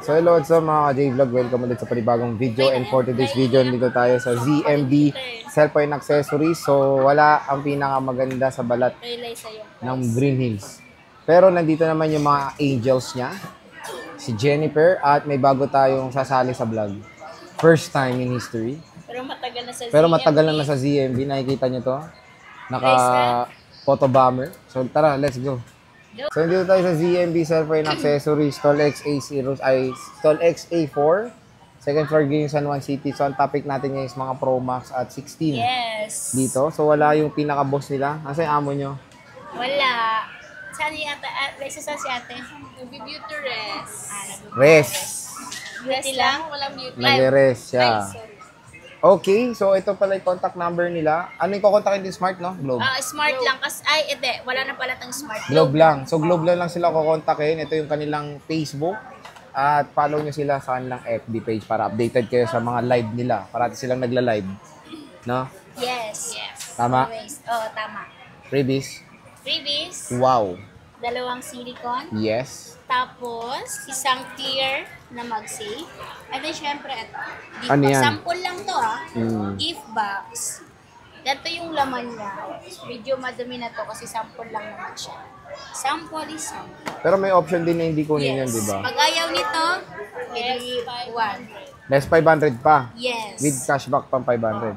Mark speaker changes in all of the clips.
Speaker 1: So hello what's up mga J-Vlog, welcome ulit sa panibagong video and for today's video dito tayo sa ZMB Cellphone Accessories. So wala ang pinakamaganda sa balat ng Green Hills. Pero nandito naman yung mga angels niya, si Jennifer, at may bago tayong sasali sa vlog. First time in history. Pero matagal na sa ZMB, nakikita nyo to. Naka photo bomber. So tara, let's go. So, dito tayo sa ZMB Cellphone Accessories, Stall XA4, second floor Green San Juan City. So, ang topic natin ngayon is mga Pro Max at 16 dito. So, wala yung pinaka-boss nila. Nasa yung amo nyo?
Speaker 2: Wala. Saan yung ate? Saan si ate? Nag-beauty rest.
Speaker 1: Rest.
Speaker 2: Beauty lang? Walang beauty.
Speaker 1: Nag-rest siya. Okay, so ito pala yung contact number nila. Ano yung kukontakin din? Smart, no? Globe?
Speaker 2: Smart lang. Hindi. Wala na pala tang smart.
Speaker 1: Globe lang. So, Globe lang sila kukontakin. Ito yung kanilang Facebook. At follow nyo sila sa kanilang FB page para updated kayo sa mga live nila. Parati silang nagla-live. No?
Speaker 2: Yes.
Speaker 1: Tama?
Speaker 2: Always. Oo, tama.
Speaker 1: Freebies?
Speaker 2: Freebies.
Speaker 1: Wow.
Speaker 2: 2 silicone.
Speaker 1: Yes.
Speaker 2: Tapos, isang clear na mag-save. And then, syempre, ito.
Speaker 1: Ano yan?
Speaker 2: Sample lang to, Gift box. Ito yung laman niya. Medyo madumi na to kasi sample lang naman siya. Sample is sample.
Speaker 1: Pero may option din na hindi kunin yan, di ba?
Speaker 2: Pag ayaw nito, edi 1.
Speaker 1: Less 500 pa.
Speaker 2: Yes.
Speaker 1: With cashback pang 500.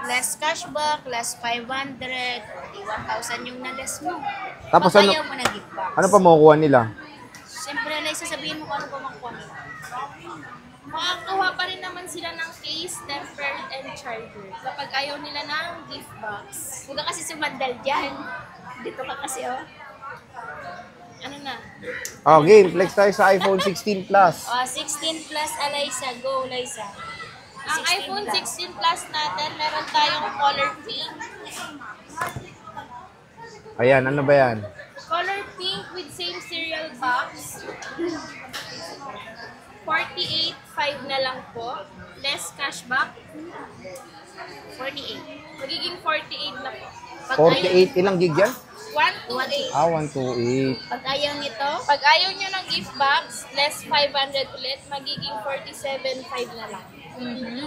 Speaker 2: Less cashback, less 500, 1,000 yung na-less mo.
Speaker 1: Tapos
Speaker 2: pag
Speaker 1: ano,
Speaker 2: ayaw mo na gift box.
Speaker 1: ano pa makukuha nila?
Speaker 2: Siyempre, sasabihin mo kung ano pa makukuha nila. Makakuha pa rin naman sila ng case, temper, and charger. Kapag ayaw nila ng gift box. Huwag ka kasi sumandal dyan. Dito ka kasi, Ano na?
Speaker 1: Oh, game. Flex tayo sa iPhone 16 Plus.
Speaker 2: 16 Plus, Alaysa. Go, Alaysa. Ang iPhone 16 Plus natin, meron tayong color pink.
Speaker 1: Ayan, ano ba yan?
Speaker 2: Color pink with same serial box. 48.5 na lang po. Less cashback. 48. Magiging 48 na po.
Speaker 1: 48, ilang gig yan?
Speaker 2: 128.
Speaker 1: 128.
Speaker 2: Pag ayaw nito, pag ayaw nyo ng gift box, less 500 ulit, magiging 47.5 na lang.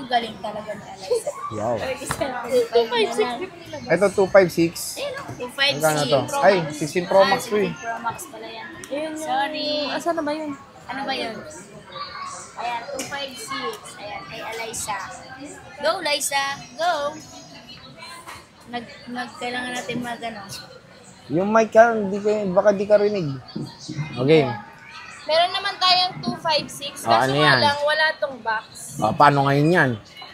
Speaker 2: Galing talaga ni Alaysa.
Speaker 1: Wow.
Speaker 2: 256.
Speaker 1: Ito, 256.
Speaker 2: 256.
Speaker 1: Magkano to? Ay, 16 Pro Max 3.
Speaker 2: 16 Pro Max pala yan. Sorry.
Speaker 3: Saan na ba yun?
Speaker 2: Ano ba yun? Ayan, 256. Ayan, kay Alaysa. Go, Alaysa. Go! Kailangan natin
Speaker 1: Yung mic ka, baka di ka rinig. Okay.
Speaker 2: Meron naman tayong 256. Kaso
Speaker 1: ano yan?
Speaker 2: lang, wala tong box.
Speaker 1: Paano ngayon yan?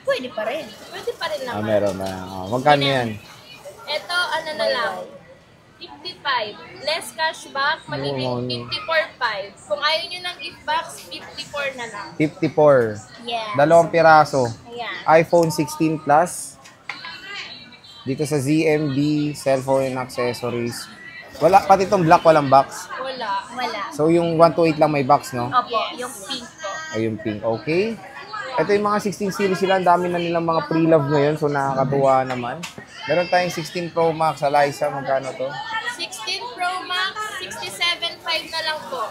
Speaker 2: Pwede pa rin. Pwede pa rin naman.
Speaker 1: Meron na. Magkano yan?
Speaker 2: Ito, ano na lang. 55. Less cashback, magiging 54.5. Kung ayaw nyo ng gift box, 54 na lang.
Speaker 1: 54.
Speaker 2: Yes.
Speaker 1: 2 piraso.
Speaker 2: Ayan.
Speaker 1: iPhone 16 Plus. Dito sa ZMB Cellphone and Accessories. Wala, pati itong black walang box.
Speaker 2: Wala.
Speaker 1: So yung 128 lang may box, no?
Speaker 2: Opo, yung pink po.
Speaker 1: Ay, yung pink. Okay. Ito yung mga 16 series sila. Ang dami na nilang mga pre-love ngayon. So nakakatuwa naman. Meron tayong 16 Pro Max. Alaysa, magkano to?
Speaker 2: 16 Pro Max, 67.5 na lang po.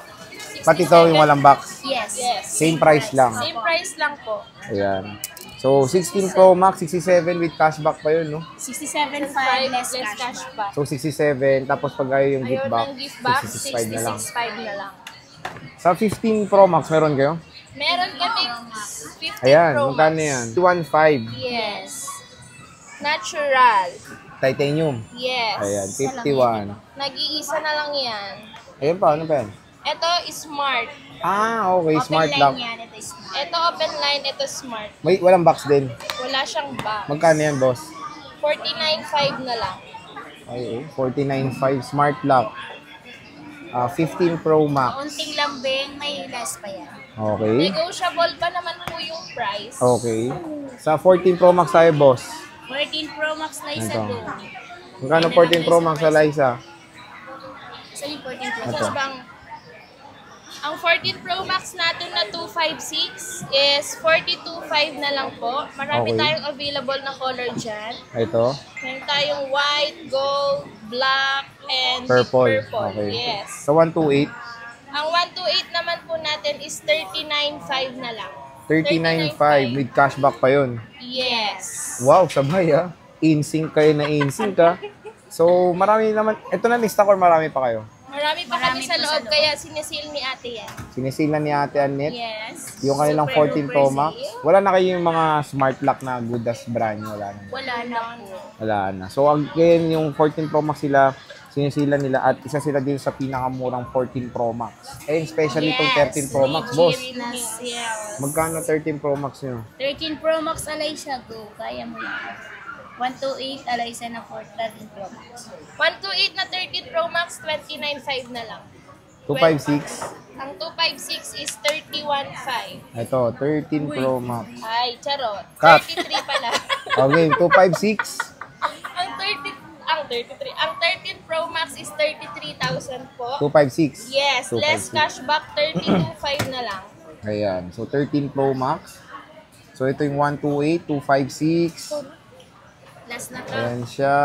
Speaker 2: 67.
Speaker 1: Pati to yung walang box.
Speaker 2: Yes.
Speaker 1: Same price lang.
Speaker 2: Same price lang po.
Speaker 1: Ayan. So 16 Pro Max, 67 with cashback pa yun, no?
Speaker 2: 67.5 less cashback.
Speaker 1: So 67. Tapos pag ayaw yung gift
Speaker 2: Ayaw
Speaker 1: box,
Speaker 2: ng gift box,
Speaker 1: 66.5 na lang.
Speaker 2: 66.5 na lang.
Speaker 1: Sa 15 Pro Max, meron kayo?
Speaker 2: Meron kami 15
Speaker 1: Ayan,
Speaker 2: Pro
Speaker 1: magkano
Speaker 2: Max.
Speaker 1: yan? 1.5.
Speaker 2: Yes. Natural.
Speaker 1: Titanium.
Speaker 2: Yes.
Speaker 1: Ayan, 51.
Speaker 2: Nag-iisa na lang yan.
Speaker 1: Ayan pa, ano pa yan?
Speaker 2: Ito is smart.
Speaker 1: Okay, smart
Speaker 2: open
Speaker 1: lock.
Speaker 2: line yan. Ito is smart. Ito open line, ito smart.
Speaker 1: May walang box din.
Speaker 2: Wala siyang box.
Speaker 1: Magkano yan, boss?
Speaker 2: 49.5 na lang.
Speaker 1: Ay, 49.5 smart lock. 15 Pro Max.
Speaker 2: Unting lambing, may less pa yan.
Speaker 1: Okay.
Speaker 2: Negotiable pa naman po yung price.
Speaker 1: Okay. Sa 14 Pro Max tayo, boss.
Speaker 2: 14 Pro Max na isa
Speaker 1: Ito.
Speaker 2: go.
Speaker 1: Magkano 14 Pro Max sa Liza?
Speaker 2: Saan yung 14 Pro Max?
Speaker 1: Ito.
Speaker 2: Ang 14 Pro Max natin na 256 is 42.5 na lang po. Marami
Speaker 1: Okay.
Speaker 2: tayong available na color dyan.
Speaker 1: Ito.
Speaker 2: Meron tayong white, gold, black, and
Speaker 1: Purple.
Speaker 2: purple.
Speaker 1: Okay.
Speaker 2: Yes.
Speaker 1: Sa 128.
Speaker 2: Ang 128 naman po natin natin is 39.5 na lang.
Speaker 1: 39.5 with cashback pa yun.
Speaker 2: Yes.
Speaker 1: Wow, sabay In-sync kayo na in-sync So, marami naman. Ito na lista or marami pa kayo?
Speaker 2: Marami pa kami sa loob, kaya sinisil ni ate yan.
Speaker 1: Sinisilan ni Ate Annette.
Speaker 2: Yes.
Speaker 1: Yung kanilang
Speaker 2: Super
Speaker 1: 14 Pro
Speaker 2: duper
Speaker 1: Max.
Speaker 2: sale.
Speaker 1: Wala na kayo yung mga smart lock na good as brand. Wala na.
Speaker 2: Wala na po.
Speaker 1: Wala na. So, again, yung 14 Pro Max sila, sinisilan nila at isa sila din sa pinakamurang 14 Pro Max. And especially itong 13 Pro Max, boss. Magkano 13 Pro Max nyo?
Speaker 3: 13 Pro Max Alaysa, go. Kaya mo yan. 128 Alaysa na 13 Pro Max.
Speaker 2: 128 na 13 Pro Max, 29.5 na lang.
Speaker 1: 256.
Speaker 2: Ang 256 is 31.5.
Speaker 1: Ito, 13 Pro Max.
Speaker 2: Ay, charot.
Speaker 1: Cut.
Speaker 2: 33 pala.
Speaker 1: Okay, 256.
Speaker 2: ang 33. Ang 13 Pro Max is 33,000 po.
Speaker 1: 256.
Speaker 2: Yes, less
Speaker 1: 256.
Speaker 2: cashback, 32.5 na lang.
Speaker 1: Ayan. So, 13 Pro Max. So, ito yung 128, 256.
Speaker 3: Last na to.
Speaker 1: Ayan siya.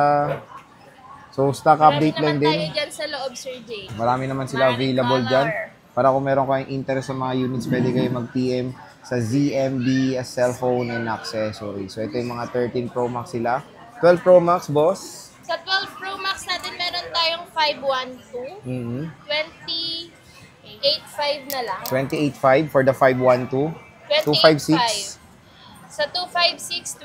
Speaker 1: So, stock update lang
Speaker 2: Marami naman tayo
Speaker 1: din.
Speaker 2: dyan sa loob, Sir Jay.
Speaker 1: Marami naman sila available
Speaker 3: color.
Speaker 1: dyan. Para kung meron kayong interest sa mga units, pwede kayo mag-PM sa ZMB Cellphone and Accessories. So, ito yung mga 13 Pro Max sila. 12 Pro Max, boss.
Speaker 2: Sa 12 Pro Max natin, meron tayong 512,
Speaker 1: Mm-hmm.
Speaker 2: 28.5 na lang.
Speaker 1: 28.5 for the 512. 256.
Speaker 2: 28.5. Sa 256,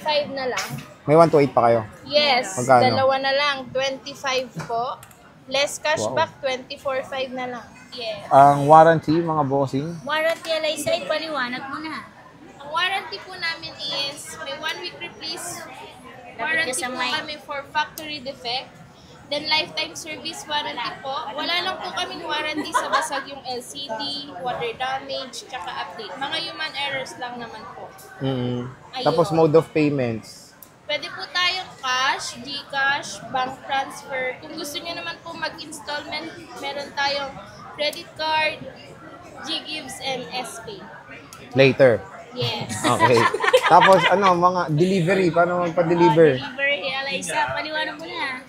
Speaker 2: 26.5 na lang.
Speaker 1: May 128 pa kayo.
Speaker 2: Yes,
Speaker 1: Magkano?
Speaker 2: dalawa na lang. 25 po. Less cashback, 24.5 na lang. Yes.
Speaker 1: Ang warranty, mga bossing.
Speaker 3: Warranty Alaysa, ipaliwanag mo na.
Speaker 2: Ang warranty po namin is may 1 week replace warranty
Speaker 3: sa
Speaker 2: po
Speaker 3: mic.
Speaker 2: kami for factory defect. Then lifetime service warranty po. Wala lang po kaming warranty sa basag yung LCD, water damage, tsaka update. Mga human errors lang naman po.
Speaker 1: Mm-hmm.
Speaker 2: Ayun.
Speaker 1: Tapos mode of payments.
Speaker 2: Pwede po tayong cash, GCash, bank transfer. Kung gusto niyo naman po mag-installment, meron tayong credit card, GGives, and SPay.
Speaker 1: Later.
Speaker 2: Yes.
Speaker 1: Okay. Tapos mga delivery. Paano magpa-deliver?
Speaker 3: Delivery Alaysa, paliwanag mo na.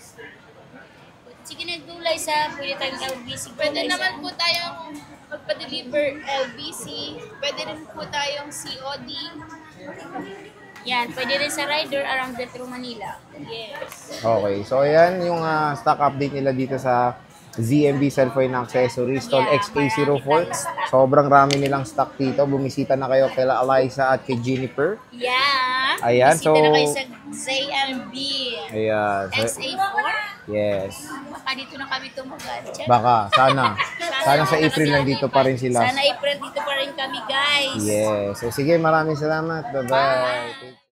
Speaker 3: Sige na, go Alaysa. Pwede tayong LBC. Go,
Speaker 2: Pwede
Speaker 3: Alaysa.
Speaker 2: naman po tayong magpa-deliver LBC. Pwede rin po tayong COD.
Speaker 3: Yan, pwede rin sa rider around Metro Manila.
Speaker 2: Yes.
Speaker 1: Okay. So, ayan yung stock update nila dito sa ZMB Cellphone and Accessories Stall
Speaker 3: Yeah,
Speaker 1: XA04.
Speaker 3: marami tayong stock.
Speaker 1: Sobrang rami nilang stock dito. Bumisita na kayo kay Eliza at kay Jennifer.
Speaker 3: Yeah.
Speaker 1: Ayan,
Speaker 3: Bisita
Speaker 1: so-
Speaker 3: na kayo sa ZMB.
Speaker 1: Ayan. So,
Speaker 3: XA4.
Speaker 1: yes.
Speaker 3: Baka dito na kami tumagal.
Speaker 1: Baka. Sana. Sana sa April nandito pa rin sila.
Speaker 3: Sana April dito pa rin kami, guys.
Speaker 1: Yes. So, sige. Maraming salamat. Bye-bye.